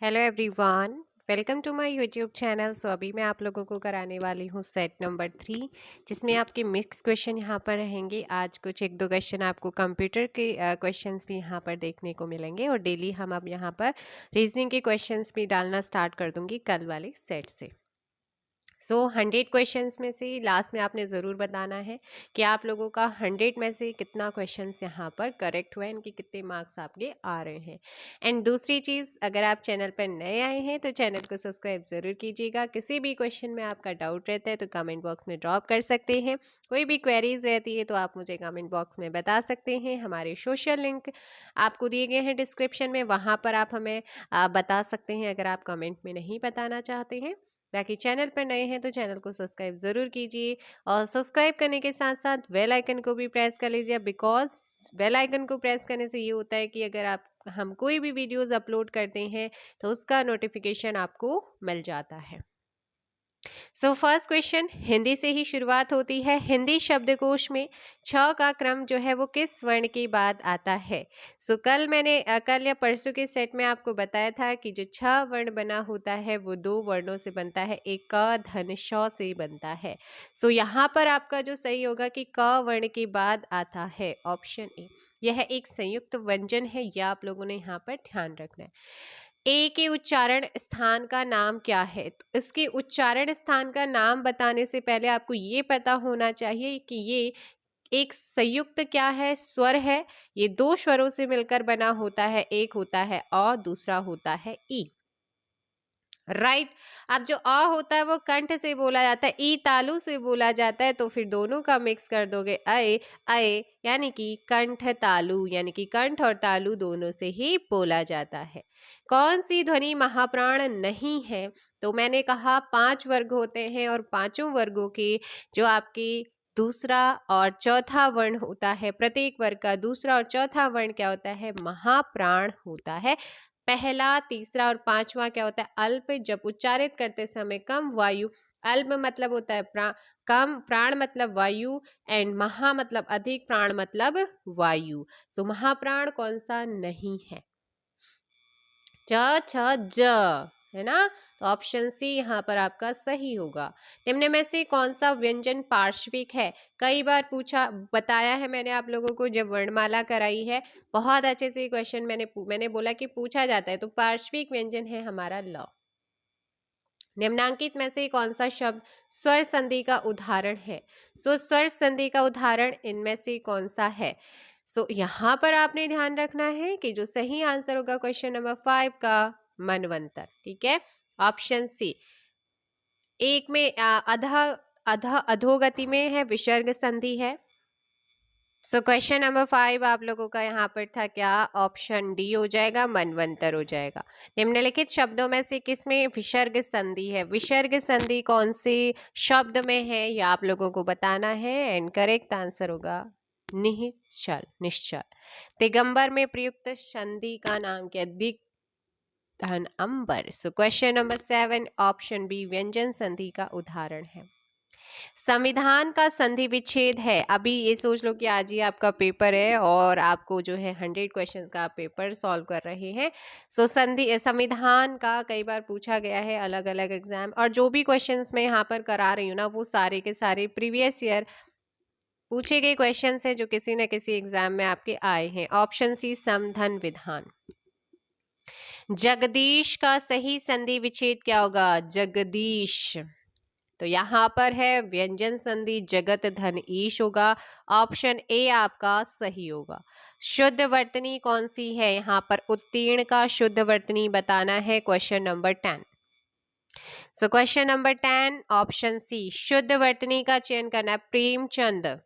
Hello everyone, welcome to my YouTube channel. So अभी मैं आप लोगों को कराने वाली हूँ सेट नंबर 3, जिसमें आपके मिक्स क्वेश्चन यहाँ पर रहेंगे। आज कुछ एक दो क्वेश्चन आपको कंप्यूटर के क्वेश्चंस भी यहाँ पर देखने को मिलेंगे और डेली हम अब यहाँ पर रीजनिंग के क्वेश्चंस भी डालना स्टार्ट कर दूँगी कल वाले सेट से। 100 क्वेश्चंस में से लास्ट में आपने ज़रूर बताना है कि आप लोगों का 100 में से कितना क्वेश्चंस यहाँ पर करेक्ट हुआ है, इनके कितने मार्क्स आपके आ रहे हैं। एंड दूसरी चीज़, अगर आप चैनल पर नए आए हैं तो चैनल को सब्सक्राइब ज़रूर कीजिएगा। किसी भी क्वेश्चन में आपका डाउट रहता है तो कमेंट बॉक्स में ड्रॉप कर सकते हैं। कोई भी क्वेरीज रहती है तो आप मुझे कमेंट बॉक्स में बता सकते हैं। हमारे सोशल लिंक आपको दिए गए हैं डिस्क्रिप्शन में, वहाँ पर आप हमें बता सकते हैं अगर आप कमेंट में नहीं बताना चाहते हैं। बाकी चैनल पर नए हैं तो चैनल को सब्सक्राइब ज़रूर कीजिए और सब्सक्राइब करने के साथ साथ बेल आइकन को भी प्रेस कर लीजिए। बिकॉज बेल आइकन को प्रेस करने से ये होता है कि अगर आप हम कोई भी वीडियोस अपलोड करते हैं तो उसका नोटिफिकेशन आपको मिल जाता है। फर्स्ट क्वेश्चन हिंदी से ही शुरुआत होती है। हिंदी शब्दकोश में छ का क्रम जो है वो किस वर्ण के बाद आता है? कल या परसों के सेट में आपको बताया था कि जो छ वर्ण बना होता है वो दो वर्णों से बनता है, एक क धन श से बनता है। यहाँ पर आपका जो सही होगा कि क वर्ण के बाद आता है ऑप्शन ए। यह एक संयुक्त व्यंजन है, यह आप लोगों ने यहाँ पर ध्यान रखना है। ए के उच्चारण स्थान का नाम क्या है? तो इसके उच्चारण स्थान का नाम बताने से पहले आपको ये पता होना चाहिए कि ये एक संयुक्त क्या है, स्वर है। ये दो स्वरों से मिलकर बना होता है, एक होता है अ, दूसरा होता है ई। राइट। अब जो अ होता है वो कंठ से बोला जाता है, ई तालु से बोला जाता है, तो फिर दोनों का मिक्स कर दोगे अय अय, यानी कि कंठ तालु, यानी कि कंठ और तालु दोनों से ही बोला जाता है। कौन सी ध्वनि महाप्राण नहीं है? तो मैंने कहा 5 वर्ग होते हैं और पांचों वर्गों के जो आपके दूसरा और चौथा वर्ण होता है, प्रत्येक वर्ग का दूसरा और चौथा वर्ण क्या होता है? महाप्राण होता है। पहला, तीसरा और पांचवा क्या होता है? अल्प। जब उच्चारित करते समय कम वायु, अल्प मतलब होता है कम, प्राण मतलब वायु, एंड महा मतलब अधिक, प्राण मतलब वायु। महाप्राण कौन सा नहीं है? च छ ज है ना। तो ऑप्शन सी यहाँ पर आपका सही होगा। निम्न में से कौन सा व्यंजन पार्श्विक है? कई बार बताया है मैंने आप लोगों को जब वर्णमाला कराई है, बहुत अच्छे से क्वेश्चन मैंने बोला कि पूछा जाता है। तो पार्श्विक व्यंजन है हमारा ल। निम्नांकित में से कौन सा शब्द स्वर संधि का उदाहरण है? स्वर संधि का उदाहरण इनमें से कौन सा है? यहाँ पर आपने ध्यान रखना है कि जो सही आंसर होगा क्वेश्चन नंबर 5 का मनवंतर। ठीक है, ऑप्शन सी। एक में अधोगति में है, विसर्ग संधि है। क्वेश्चन नंबर 5 आप लोगों का यहाँ पर था क्या? ऑप्शन डी हो जाएगा, मनवंतर हो जाएगा। निम्नलिखित शब्दों में से किसमें विसर्ग संधि है? विसर्ग संधि कौन से शब्द में है यह आप लोगों को बताना है, एंड करेक्ट आंसर होगा निश्चल। निश्चल। दिगंबर में प्रयुक्त संधि का नाम क्या? दिग धन अंबर। क्वेश्चन नंबर 7 ऑप्शन बी व्यंजन संधि का उदाहरण है। संविधान का संधि विच्छेद है। अभी ये सोच लो कि आज ही आपका पेपर है और आपको जो है 100 क्वेश्चंस का पेपर सॉल्व कर रहे हैं। संविधान का कई बार पूछा गया है अलग अलग एग्जाम, और जो भी क्वेश्चंस मैं यहाँ पर करा रही हूँ ना, वो सारे के सारे प्रीवियस ईयर पूछे गए क्वेश्चंस हैं जो किसी न किसी एग्जाम में आपके आए हैं। ऑप्शन सी समधन विधान। जगदीश का सही संधि विच्छेद क्या होगा? जगदीश। तो यहाँ पर है व्यंजन संधि जगत धन ईश होगा। ऑप्शन ए आपका सही होगा। शुद्ध वर्तनी कौन सी है? यहाँ पर उत्तीर्ण का शुद्ध वर्तनी बताना है। Question number 10। Question number 10 option C शुद्ध वर्तनी का चयन करना है, प्रेमचंद।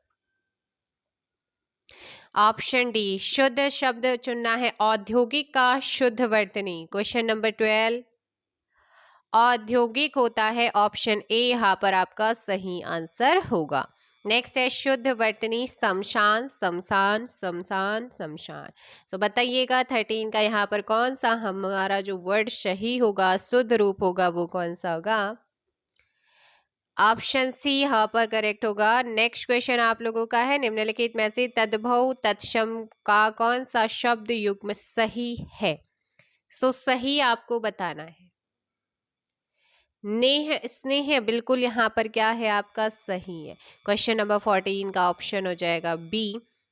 ऑप्शन डी शुद्ध शब्द चुनना है, औद्योगिक का शुद्ध वर्तनी। क्वेश्चन नंबर 12 औद्योगिक होता है, ऑप्शन ए यहाँ पर आपका सही आंसर होगा। नेक्स्ट है शुद्ध वर्तनी शमशान, शमशान, शमशान, शमशान। बताइएगा 13 का यहाँ पर कौन सा हमारा जो वर्ड सही होगा, शुद्ध रूप होगा, वो कौन सा होगा? ऑप्शन सी यहाँ पर करेक्ट होगा। नेक्स्ट क्वेश्चन आप लोगों का है निम्नलिखित में से तद्भव तत्सम का कौन सा शब्द युग्म सही है? सो सही आपको बताना है। नेह स्नेह बिल्कुल यहाँ पर क्या है आपका सही है। क्वेश्चन नंबर 14 का ऑप्शन हो जाएगा बी।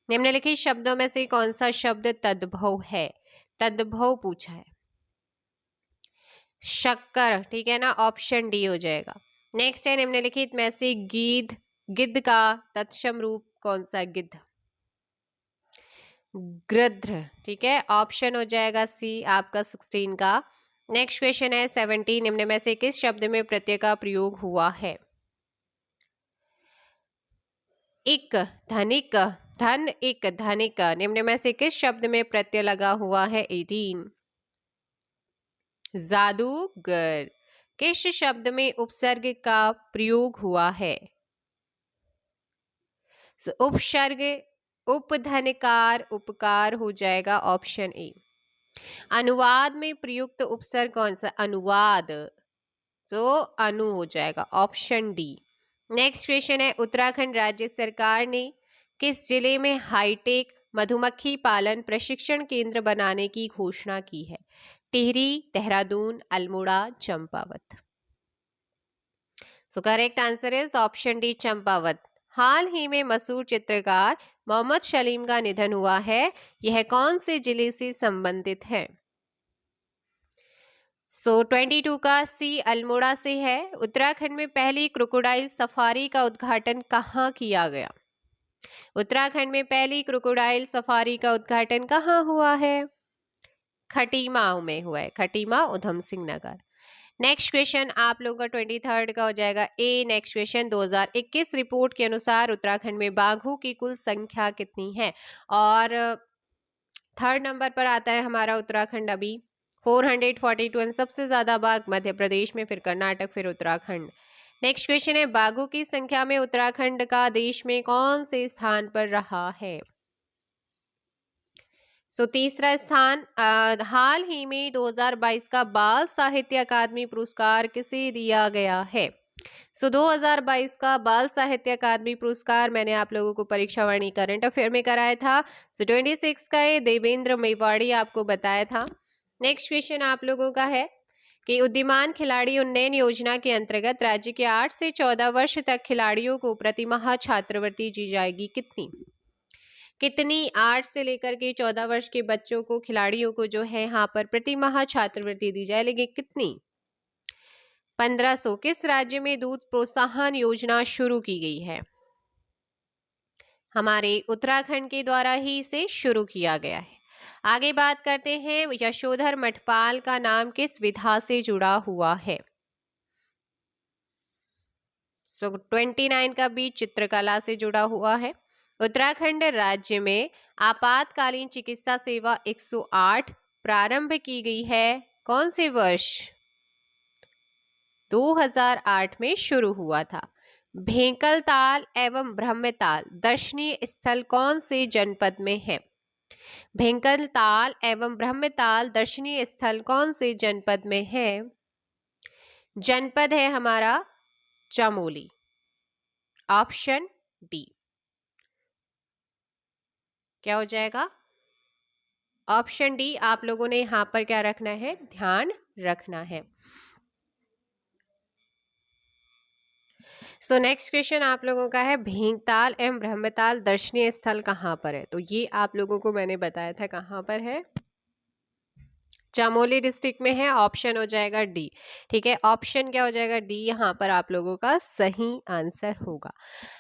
निम्नलिखित शब्दों में से कौन सा शब्द तद्भव है? तद्भव पूछा है। शक्कर, ठीक है ना, ऑप्शन डी हो जाएगा। नेक्स्ट है निम्नलिखित में से गिद्ध, गिद्ध का तत्सम रूप कौन सा? गिद्ध। गृध्र, ठीक है, ऑप्शन हो जाएगा सी आपका 16 का। नेक्स्ट क्वेश्चन है 17। निम्न में से किस शब्द में प्रत्यय का प्रयोग हुआ है? इक, धनिक, धन इक, धनिक। निम्न में से किस शब्द में प्रत्यय लगा हुआ है? 18। जादूगर। किस शब्द में उपसर्ग का प्रयोग हुआ है? उपसर्ग, उपधनकार, उपकार हो जाएगा ऑप्शन ए। अनुवाद में प्रयुक्त उपसर्ग कौन सा? अनुवाद, तो अनु हो जाएगा ऑप्शन डी। नेक्स्ट क्वेश्चन है उत्तराखंड राज्य सरकार ने किस जिले में हाईटेक मधुमक्खी पालन प्रशिक्षण केंद्र बनाने की घोषणा की है? Tehri, Dehradun, Almora, Champawat. So correct answer is option D, Champawat. हाल ही में मशहूर चित्रकार मोहम्मद सलीम का निधन हुआ है। यह कौन से जिले से संबंधित है? 22 का सी अल्मोड़ा से है। उत्तराखंड में पहली क्रोकोडाइल सफारी का उद्घाटन कहाँ किया गया? उत्तराखंड में पहली क्रोकोडाइल सफारी का उद्घाटन कहाँ हुआ है? खटीमा में हुआ है, खटीमा, उधम सिंह नगर। नेक्स्ट क्वेश्चन आप लोगों का 23 का हो जाएगा ए। नेक्स्ट क्वेश्चन 2021 रिपोर्ट के अनुसार उत्तराखंड में बाघों की कुल संख्या कितनी है? और थर्ड नंबर पर आता है हमारा उत्तराखंड अभी 442, सबसे ज्यादा बाघ मध्य प्रदेश में, फिर कर्नाटक, फिर उत्तराखंड। नेक्स्ट क्वेश्चन है बाघों की संख्या में उत्तराखंड का देश में कौन से स्थान पर रहा है? तीसरा स्थान। हाल ही में 2022 का बाल साहित्य अकादमी पुरस्कार किसे दिया गया है? 2022 का बाल साहित्य अकादमी पुरस्कार मैंने आप लोगों को परीक्षा वाणी करंट अफेयर में कराया था। 26 का ये देवेंद्र मेवाड़ी आपको बताया था। नेक्स्ट क्वेश्चन आप लोगों का है कि उद्यमान खिलाड़ी उन्नयन योजना के अंतर्गत राज्य के 8 से 14 वर्ष तक खिलाड़ियों को प्रतिमाह छात्रवृत्ति दी जाएगी। कितनी? 8 से लेकर के 14 वर्ष के बच्चों को, खिलाड़ियों को जो है यहाँ पर प्रतिमाह छात्रवृत्ति दी जाए, लेकिन कितनी? 1500। किस राज्य में दूध प्रोत्साहन योजना शुरू की गई है? हमारे उत्तराखंड के द्वारा ही इसे शुरू किया गया है। आगे बात करते हैं यशोधर मठपाल का नाम किस विधा से जुड़ा हुआ है? 29 का भी चित्रकला से जुड़ा हुआ है। उत्तराखंड राज्य में आपातकालीन चिकित्सा सेवा 108 प्रारंभ की गई है कौन से वर्ष? 2008 में शुरू हुआ था। भेंकलताल एवं ब्रह्मताल दर्शनीय स्थल कौन से जनपद में है? भेंकलताल एवं ब्रह्मताल दर्शनीय स्थल कौन से जनपद में है? जनपद है हमारा चमोली, ऑप्शन डी। क्या हो जाएगा? ऑप्शन डी आप लोगों ने यहां पर क्या रखना है? ध्यान रखना है। नेक्स्ट क्वेश्चन आप लोगों का है भीमताल एवं ब्रह्मताल दर्शनीय स्थल कहाँ पर है? तो ये आप लोगों को मैंने बताया था कहाँ पर है, चमोली डिस्ट्रिक्ट में है। ऑप्शन हो जाएगा डी। ठीक है, ऑप्शन क्या हो जाएगा? डी यहाँ पर आप लोगों का सही आंसर होगा।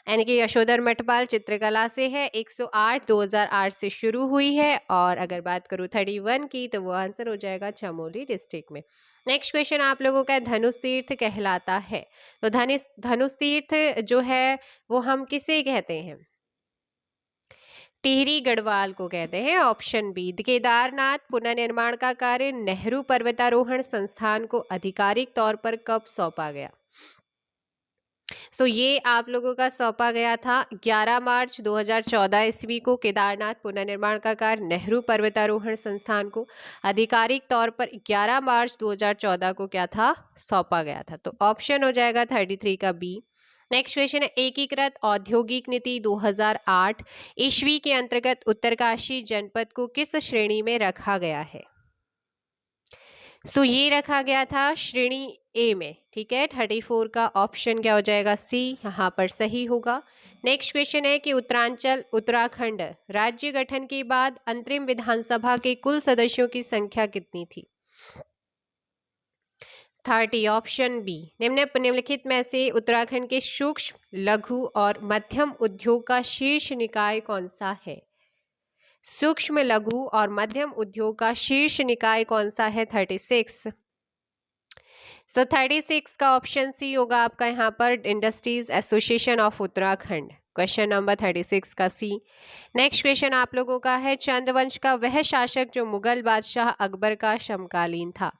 यानी कि यशोधर मठपाल चित्रकला से है, 108 2008 से शुरू हुई है। और अगर बात करूँ 31 की तो वो आंसर हो जाएगा चमोली डिस्ट्रिक्ट में। नेक्स्ट क्वेश्चन आप लोगों का धनुष तीर्थ कहलाता है। तो धनुष तीर्थ जो है वो हम किसे कहते हैं? टिहरी गढ़वाल को कहते हैं, ऑप्शन बी। केदारनाथ पुनर्निर्माण का कार्य नेहरू पर्वतारोहण संस्थान को आधिकारिक तौर पर कब सौंपा गया? ये आप लोगों का सौंपा गया था 11 मार्च 2014 ईस्वी को। केदारनाथ पुनर्निर्माण का कार्य नेहरू पर्वतारोहण संस्थान को आधिकारिक तौर पर 11 मार्च 2014 को क्या था? सौंपा गया था। तो ऑप्शन हो जाएगा 33 का बी। नेक्स्ट क्वेश्चन है एकीकृत औद्योगिक नीति 2008 ईस्वी के अंतर्गत उत्तरकाशी जनपद को किस श्रेणी में रखा गया है? सो ये रखा गया था श्रेणी ए में, ठीक है। 34 का ऑप्शन क्या हो जाएगा, सी यहाँ पर सही होगा। नेक्स्ट क्वेश्चन है कि उत्तरांचल उत्तराखंड राज्य गठन के बाद अंतरिम विधानसभा के कुल सदस्यों की संख्या कितनी थी। 30, ऑप्शन बी। निम्नलिखित में से उत्तराखंड के सूक्ष्म लघु और मध्यम उद्योग का शीर्ष निकाय कौन सा है। सूक्ष्म लघु और मध्यम उद्योग का शीर्ष निकाय कौन सा है। 36। सो 36 का ऑप्शन सी होगा आपका यहाँ पर, industries association of Uttarakhand. Question number 36 का सी। नेक्स्ट क्वेश्चन आप लोगों का है, चंद्रवंश का वह शासक जो मुगल बादशाह अकबर का समकालीन था।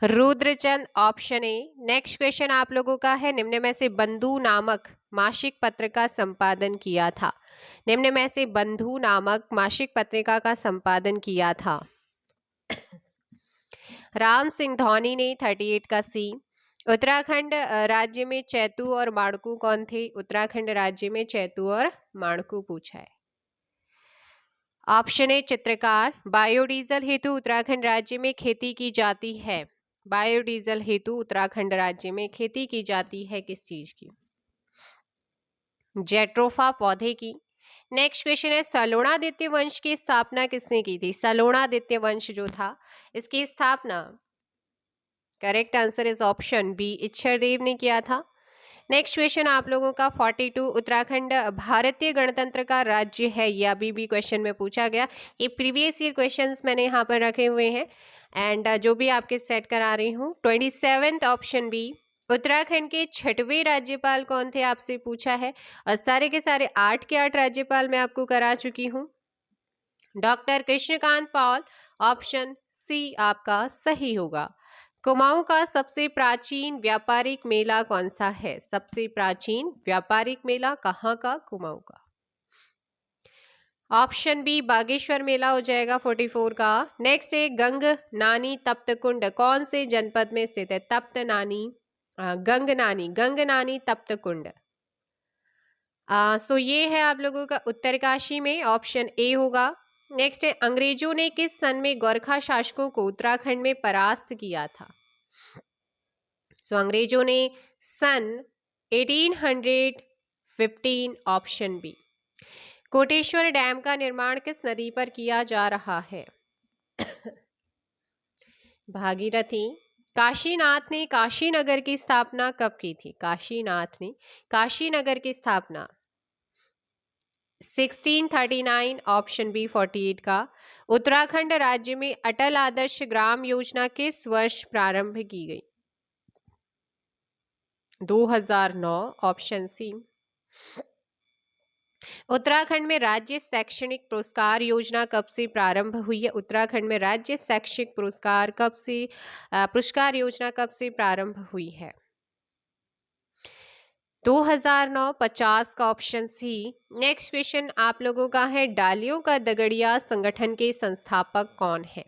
Rudrachand, option A. Next question आप लोगों का है, निम्न में से बंधु नामक मासिक पत्र का संपादन किया था। निम्न में से बंधु नामक मासिक पत्रिका का संपादन किया था। राम सिंह धौनी ने। 38 का सी। उत्तराखंड राज्य में चैतू और माणकू कौन थे। उत्तराखंड राज्य में चैतू और माणकू पूछा है। ऑप्शन ए चित्रकार। बायोडीजल हेतु उत्तराखंड राज्य में खेती की जाती है। बायोडीजल हेतु उत्तराखंड राज्य में खेती की जाती है किस चीज की। जेट्रोफा, पौधे की। नेक्स्ट क्वेश्चन है, सलोणादित्य वंश की स्थापना किसने की थी। सलोणादित्य वंश जो था इसकी स्थापना, correct answer is option B, Ichchhardev ने किया था। नेक्स्ट क्वेश्चन आप लोगों का 42, उत्तराखंड भारतीय गणतंत्र का राज्य है। ये अभी भी क्वेश्चन में पूछा गया। ये प्रीवियस ईयर क्वेश्चंस मैंने यहाँ पर रखे हुए हैं एंड जो भी आपके सेट करा रही हूँ। 27 ऑप्शन बी, उत्तराखंड के 6वें राज्यपाल कौन थे आपसे पूछा है। और सारे के सारे 8 के 8 राज्यपाल मैं आपको करा चुकी हूँ। Doctor Krishnakant Paul, option C आपका सही होगा। कुमाऊं का सबसे प्राचीन व्यापारिक मेला कौन सा है। सबसे प्राचीन व्यापारिक मेला कहाँ का, कुमाऊं का। ऑप्शन बी बागेश्वर मेला हो जाएगा 44 का। नेक्स्ट है, गंग नानी तप्त कुंड कौन से जनपद में स्थित है। तप्त नानी, गंग नानी तप्त कुंड। सो ये है आप लोगों का उत्तरकाशी में, ऑप्शन ए होगा। नेक्स्ट है, अंग्रेजों ने किस सन में गोरखा शासकों को उत्तराखंड में परास्त किया था। सो अंग्रेजों ने सन 1815, ऑप्शन बी। कोटेश्वर डैम का निर्माण किस नदी पर किया जा रहा है। भागीरथी। काशीनाथ ने काशीनगर की स्थापना कब की थी। काशीनाथ ने काशीनगर की स्थापना 1639, ऑप्शन बी 48 का। उत्तराखंड राज्य में अटल आदर्श ग्राम योजना किस वर्ष प्रारंभ की गई। 2009, ऑप्शन सी। उत्तराखंड में राज्य शैक्षणिक पुरस्कार योजना कब से प्रारंभ हुई है। उत्तराखंड में राज्य शैक्षिक पुरस्कार योजना कब से प्रारंभ हुई है। 2009, 50 का ऑप्शन सी। नेक्स्ट क्वेश्चन आप लोगों का है, डालियों का दगड़िया संगठन के संस्थापक कौन है।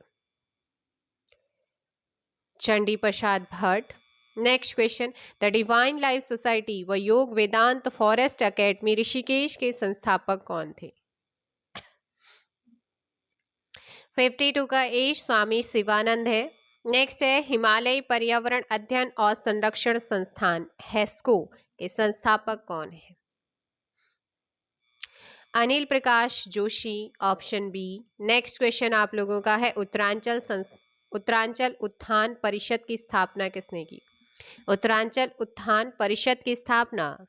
Chandi Prasad Bhatt. Next question, the divine life society व योग वेदांत फॉरेस्ट एकेडमी ऋषिकेश के संस्थापक कौन थे। 52 का ए स्वामी शिवानंद है। नेक्स्ट है, हिमालय पर्यावरण अध्ययन और संरक्षण संस्थान हेस्को के संस्थापक कौन है। Anil Prakash Joshi, option B. Next question आप लोगों का है, उत्तरांचल उत्थान परिषद की स्थापना किसने की। उत्तरांचल उत्थान परिषद की स्थापना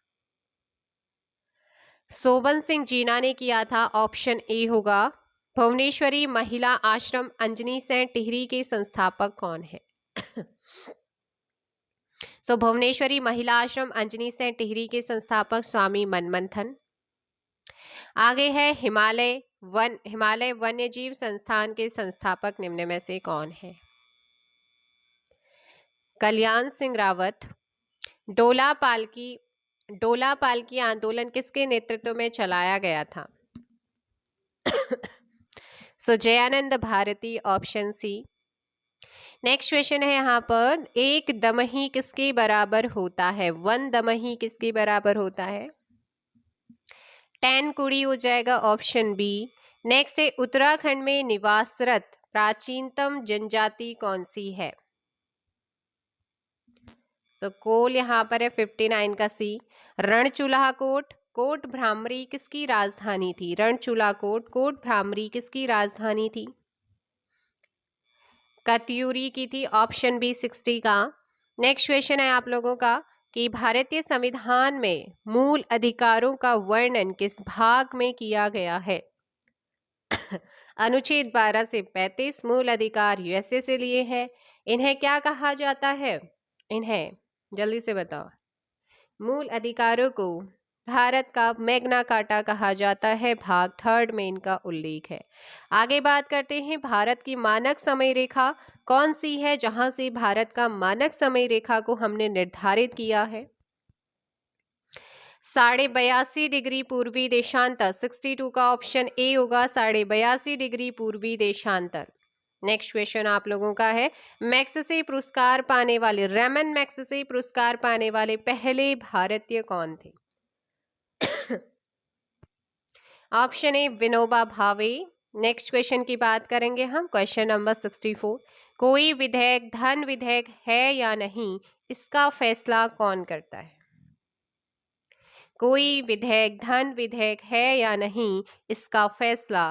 सोबन सिंह जीना ने किया था, ऑप्शन ए होगा। भुवनेश्वरी महिला आश्रम अंजनी सेन टिहरी के संस्थापक कौन है। सो भुवनेश्वरी महिला आश्रम अंजनी सेन टिहरी के संस्थापक स्वामी मनमंथन। आगे है, हिमालय वन्यजीव संस्थान के संस्थापक निम्न में से कौन है। कल्याण सिंह रावत। डोला पालकी आंदोलन किसके नेतृत्व में चलाया गया था। So Jayanand Bharti, option C. Next question है यहाँ पर, एक दमही किसके बराबर होता है। 1 दमही किसके बराबर होता है। 10 कुड़ी हो जाएगा, ऑप्शन बी। नेक्स्ट है, उत्तराखंड में निवासरत प्राचीनतम जनजाति कौन सी है? तो कोल यहाँ पर है 59 का सी। रणचूल्हा कोट, कोट भ्रामरी किसकी राजधानी थी? रणचूल्हा कोट, कोट भ्रामरी किसकी राजधानी थी? कत्यूरी की थी। ऑप्शन बी 60 का। नेक्स्ट क्वेश्चन है आप लोगों का कि भारतीय संविधान में मूल अधिकारों का वर्णन किस भाग में किया गया है? अनुच्छेद 12 से 35 मूल अधिकार यूएसए से लिए हैं। इन्हें क्या कहा जाता है? इन्हें जल्दी से बताओ। मूल अधिकारों को भारत का मैग्ना कार्टा कहा जाता है। भाग 3 में इनका उल्लेख है। आगे बात करते हैं भारत की मानक समय रेखा कौन सी है, जहां से भारत का मानक समय रेखा को हमने निर्धारित किया है? 82.5 डिग्री पूर्वी देशांतर। 62 का ऑप्शन ए होगा, 82.5 डिग्री पूर्वी देशांतर। नेक्स्ट क्वेश्चन आप लोगों का है मैक्सेसे पुरस्कार पाने वाले, रेमन मैक्सेसे पुरस्कार पाने वाले पहले भारतीय कौन थे? Option A Vinoba Bhave. Next question की बात करेंगे हम, क्वेश्चन नंबर 64। कोई विधेयक धन विधेयक है या नहीं, इसका फैसला कौन करता है? कोई विधेयक धन विधेयक है या नहीं, इसका फैसला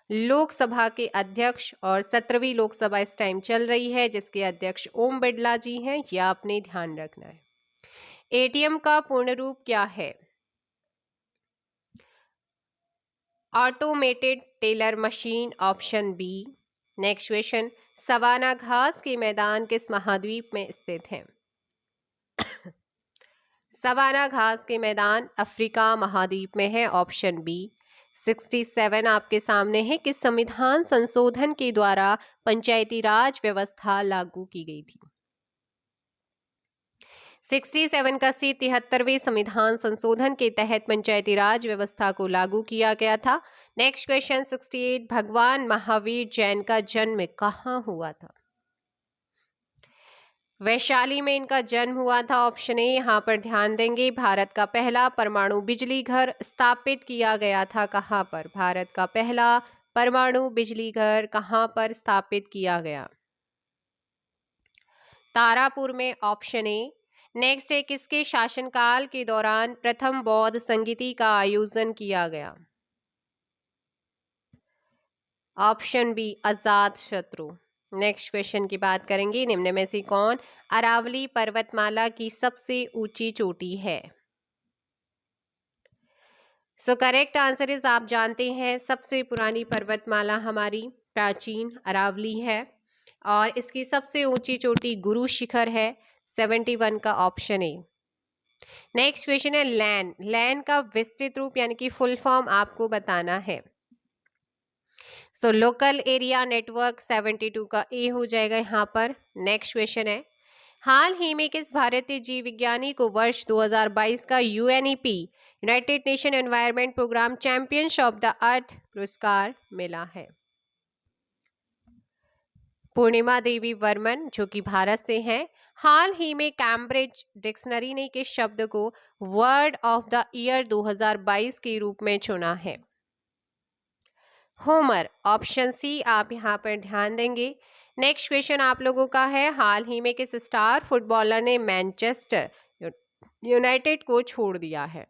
लोकसभा के अध्यक्ष, और 17वीं लोकसभा इस टाइम चल रही है जिसके अध्यक्ष ओम बिरला जी हैं, यह आपने ध्यान रखना है। एटीएम का पूर्ण रूप क्या है? Automated teller machine. Option B. Next question savanna घास के मैदान किस महाद्वीप में स्थित हैं? सवाना घास के मैदान अफ्रीका महाद्वीप में है। Option B. 67 आपके सामने है कि संविधान संशोधन के द्वारा पंचायती राज व्यवस्था लागू की गई थी? 67 का सी 73वें संविधान संशोधन के तहत पंचायती राज व्यवस्था को लागू किया गया था। नेक्स्ट क्वेश्चन 68 भगवान महावीर जैन का जन्म कहाँ हुआ था? वैशाली में इनका जन्म हुआ था। ऑप्शन ए यहाँ पर ध्यान देंगे। भारत का पहला परमाणु बिजली घर स्थापित किया गया था कहाँ पर? भारत का पहला परमाणु बिजली घर कहाँ पर स्थापित किया गया? तारापुर में। Option A. नेक्स्ट है किसके शासनकाल के दौरान प्रथम बौद्ध संगीति का आयोजन किया गया? ऑप्शन बी अजात शत्रु। नेक्स्ट क्वेश्चन की बात करेंगे निम्न में से कौन अरावली पर्वतमाला की सबसे ऊंची चोटी है? सो करेक्ट आंसर इज आप जानते हैं सबसे पुरानी पर्वतमाला हमारी प्राचीन अरावली है और इसकी सबसे ऊंची चोटी गुरु शिखर है। 71 का ऑप्शन ए। नेक्स्ट क्वेश्चन है लैन। लैन का विस्तृत रूप यानी कि फुल फॉर्म आपको बताना है। सो लोकल एरिया नेटवर्क 72 का ए हो जाएगा यहाँ पर। नेक्स्ट क्वेश्चन है हाल ही में किस भारतीय जीव विज्ञानी को वर्ष 2022 का UNEP united nation environment programme champions of the earth पुरस्कार मिला है? पूर्णिमा देवी वर्मन जो कि भारत से हैं। हाल ही में कैम्ब्रिज डिक्शनरी ने किस शब्द को वर्ड ऑफ द ईयर 2022 के रूप में चुना है? होमर। ऑप्शन सी आप यहाँ पर ध्यान देंगे। नेक्स्ट क्वेश्चन आप लोगों का है हाल ही में किस स्टार फुटबॉलर ने मैनचेस्टर यूनाइटेड को छोड़ दिया है?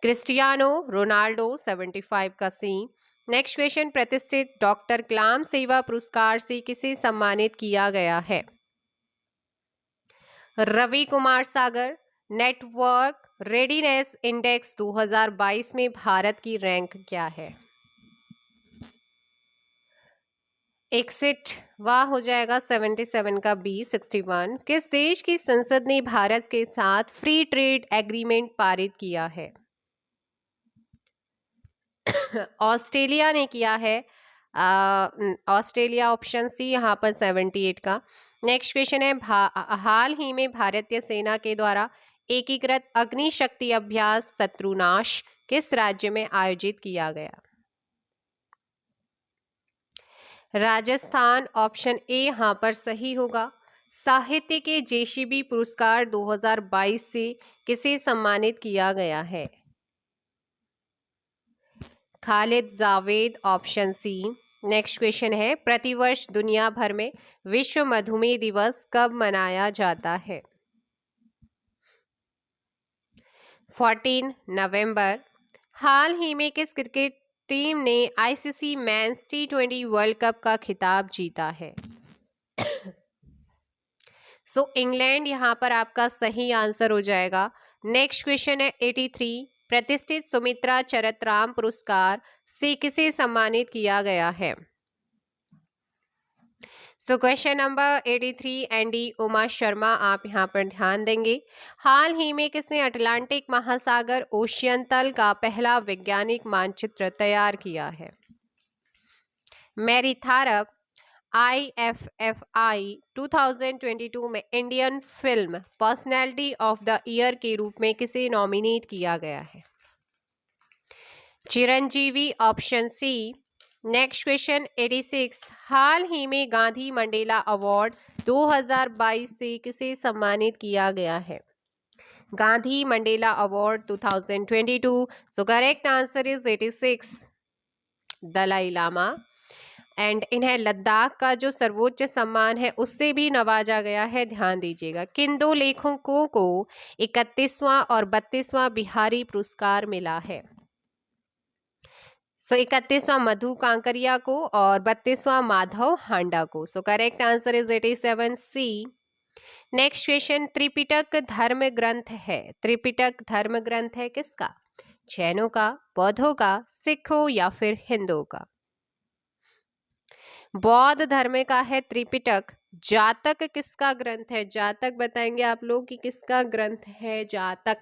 Cristiano Ronaldo. 75 का सी। नेक्स्ट क्वेश्चन प्रतिष्ठित डॉक्टर कलाम सेवा पुरस्कार से किसे सम्मानित किया गया है? Ravi Kumar Sagar. Network readiness index 2022 में भारत की रैंक क्या है? 61 वाह हो जाएगा। 77 का बी। 61 किस देश की संसद ने भारत के साथ फ्री ट्रेड एग्रीमेंट पारित किया है? ऑस्ट्रेलिया ने किया है। ऑस्ट्रेलिया ऑप्शन सी यहाँ पर 78 का। नेक्स्ट क्वेश्चन है हाल ही में भारतीय सेना के द्वारा एकीकृत अग्निशक्ति अभ्यास शत्रुनाश किस राज्य में आयोजित किया गया? राजस्थान। ऑप्शन ए यहाँ पर सही होगा। साहित्य के जेसीबी पुरस्कार 2022 से किसे सम्मानित किया गया है? Khalid Javed, option C. Next question है, प्रतिवर्ष दुनिया भर में विश्व मधुमेह दिवस कब मनाया जाता है? 14 नवंबर। हाल ही में किस क्रिकेट टीम ने ICC men's T20 world cup का खिताब जीता है? इंग्लैंड यहाँ पर आपका सही आंसर हो जाएगा। नेक्स्ट क्वेश्चन है 83, प्रतिष्ठित सुमित्रा चरतराम पुरस्कार से किसे सम्मानित किया गया है? Question number 83, Andy Uma Sharma, आप यहाँ पर ध्यान देंगे। हाल ही में किसने अटलांटिक महासागर ओशियन तल का पहला वैज्ञानिक मानचित्र तैयार किया है? मैरी थारप। IFFI 2022 में Indian film personality of the year के रूप में किसे नॉमिनेट किया गया है? Chiranjeevi, option C. Next question 86, हाल ही में गांधी मंडेला अवार्ड 2022 से किसे सम्मानित किया गया है? Gandhi Mandela award 2022। Correct answer is 86, Dalai Lama. And इन्हें लद्दाख का जो सर्वोच्च सम्मान है उससे भी नवाजा गया है, ध्यान दीजिएगा। किन दो लेखकों को 31वां और 32वां बिहारी पुरस्कार मिला है? 31वां मधु कांकरिया को और 32वां माधव हांडा को। Correct answer is 87, C. Next question, Tripitaka धर्म ग्रंथ है, त्रिपिटक धर्म ग्रंथ है किसका? जैनों का, बौद्धों का, सिखों या फिर हिंदुओं का? बौद्ध धर्म का है त्रिपिटक। जातक किसका ग्रंथ है? जातक बताएंगे आप लोग कि किसका ग्रंथ है जातक?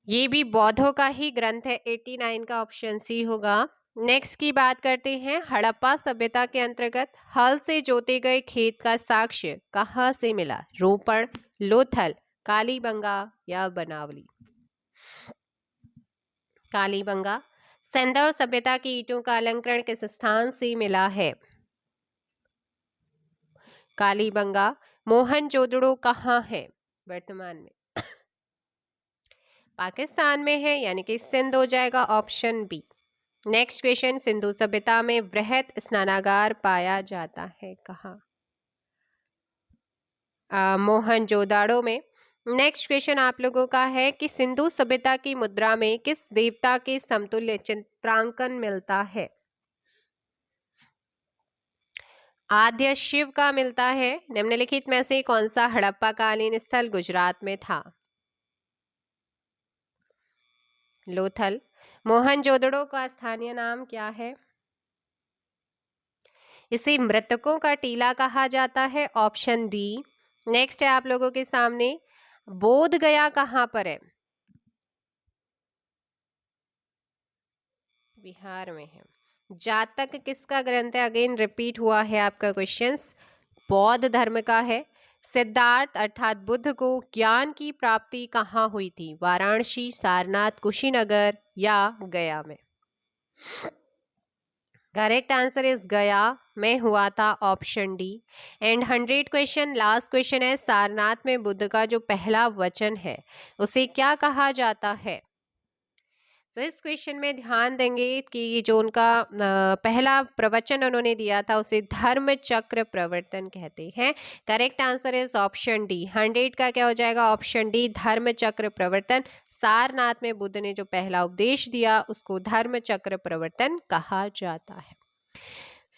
ये भी बौद्धों का ही ग्रंथ है। 89 का ऑप्शन सी होगा। नेक्स्ट की बात करते हैं, हड़प्पा सभ्यता के अंतर्गत हल से जोते गए खेत का साक्ष्य कहाँ से मिला? रोपड़, लोथल, कालीबंगा या बनावली? कालीबंगा। सिंधु सभ्यता की ईंटों का अलंकरण किस स्थान से मिला है? कालीबंगा। मोहनजोदड़ो कहाँ है वर्तमान में? पाकिस्तान में है, यानी कि सिंध हो जाएगा, option B. Next question, Sindhu सभ्यता में वृहत स्नानागार पाया जाता है कहाँ? मोहनजोदाड़ो में। नेक्स्ट क्वेश्चन आप लोगों का है कि सिंधु सभ्यता की मुद्रा में किस देवता के समतुल्य चित्रांकन मिलता है? आद्य शिव का मिलता है। निम्नलिखित में से कौन सा हड़प्पा कालीन स्थल गुजरात में था? लोथल। मोहनजोदड़ो का स्थानीय नाम क्या है? इसे मृतकों का टीला कहा जाता है, ऑप्शन डी। नेक्स्ट है आप लोगों के सामने, बोध गया कहाँ पर है? बिहार में है। जातक किसका ग्रंथ है? अगेन रिपीट हुआ है आपका क्वेश्चंस। बौद्ध धर्म का है। सिद्धार्थ अर्थात बुद्ध को ज्ञान की प्राप्ति कहाँ हुई थी? वाराणसी, सारनाथ, कुशीनगर या गया में? करेक्ट आंसर इज गया में हुआ था, option D. And 100 question, last question है, सारनाथ में बुद्ध का जो पहला वचन है उसे क्या कहा जाता है? इस क्वेश्चन में ध्यान देंगे कि जो उनका पहला प्रवचन उन्होंने दिया था उसे धर्म चक्र प्रवर्तन कहते हैं। Correct answer is option D. 100 का क्या हो जाएगा? ऑप्शन डी, धर्म चक्र प्रवर्तन। सारनाथ में बुद्ध ने जो पहला उपदेश दिया उसको धर्म चक्र प्रवर्तन कहा जाता है।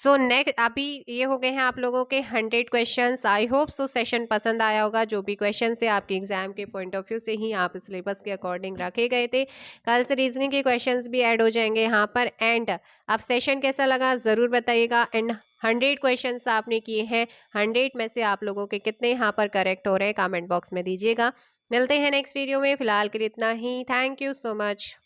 नेक्स्ट अभी ये हो गए हैं आप लोगों के 100 क्वेश्चंस। आई होप सेशन पसंद आया होगा। जो भी क्वेश्चन थे आपके एग्जाम के पॉइंट ऑफ व्यू से ही आप सिलेबस के अकॉर्डिंग रखे गए थे। कल से रीजनिंग के क्वेश्चंस भी ऐड हो जाएंगे यहाँ पर। एंड अब सेशन कैसा लगा ज़रूर बताइएगा। एंड 100 क्वेश्चंस आपने किए हैं, 100 में से आप लोगों के कितने यहाँ पर करेक्ट हो रहे हैं कमेंट बॉक्स में दीजिएगा। मिलते हैं नेक्स्ट वीडियो में, फिलहाल के लिए इतना ही। Thank you so much.